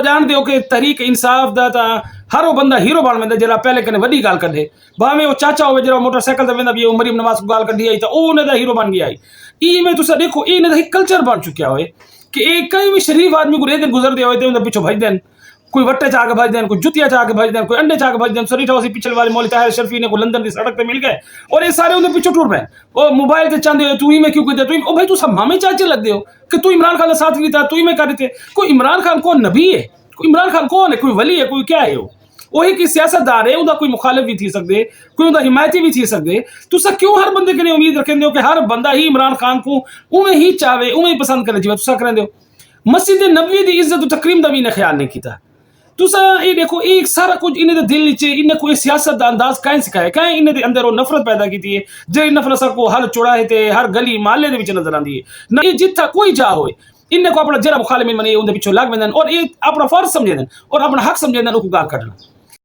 جان دیو کہ تحریک انصاف دا تا ہر وہ بندہ ہیرو بن ویندا جڑا پہلے کنے وڈی گال کڈے باویں وہ چاچا ہوے جڑا موٹر سائیکل تے ویندا بھی مریم نواز کو گال کڈی آئی تے او نے دا ہیرو بن گیا آئی ای میں تسا دیکھو ای نے دا ایک کلچر بن چکیا ہوئے کہ ایک کئی بھی شریف آدمی کو دن گزر دیا ہوئے تے اوندا پیچھے بھج دین کوئی وٹے چاہ کے بھج دین کوئی جتیاں چاہ کے بھج دین کوئی انڈے چاہ کے بھج دین سریٹا اسی پچھل والے مولوی طاہر شرفی نے کو لندن دی سڑک تے مل گئے اور یہ سارے اندر پیچھے ٹور پے او موبائل تے چاندے تو ہی میں کیوں کہتے تو او بھائی تو سب مامے چاچے لگ دے ہو کہ تو عمران خان کا ساتھ نہیں تھا تو ہی میں کر دیتے کوئی عمران خان کون نبی ہے کوئی عمران خان کون ہے کوئی ولی ہے کوئی کیا ہے وہ وہی کی سیاست دار ہے اوندا کوئی مخالف بھی تھی سکدے کوئی اوندا حمایتی بھی تھی سکدے تو سا کیوں ہر بندے کے امید رکھندے ہو کہ ہر بندہ ہی عمران خان کو اوویں ہی چاہے اوویں ہی پسند کرے جویں تسا کرندے ہو مسجد نبوی دی عزت و تکریم دا بھی نے خیال نہیں کیتا تسا یہ دیکھو ایک سارا کچھ انہیں دے دل وچ انہیں کوئی سیاست دا انداز کائیں سکھایا کائیں انہیں دے اندر وہ نفرت پیدا کیتی ہے جے نفرت سا کو ہر چوراہے تے ہر گلی محلے دے وچ نظر آندی ہے نہ یہ جتھا کوئی جا ہوئے انہیں کو اپنا جرا مخالف من یہ اون دے پیچھے لگ ویندن اور یہ اپنا فرض سمجھے دن اور اپنا حق سمجھے دن او کو گال کڈنا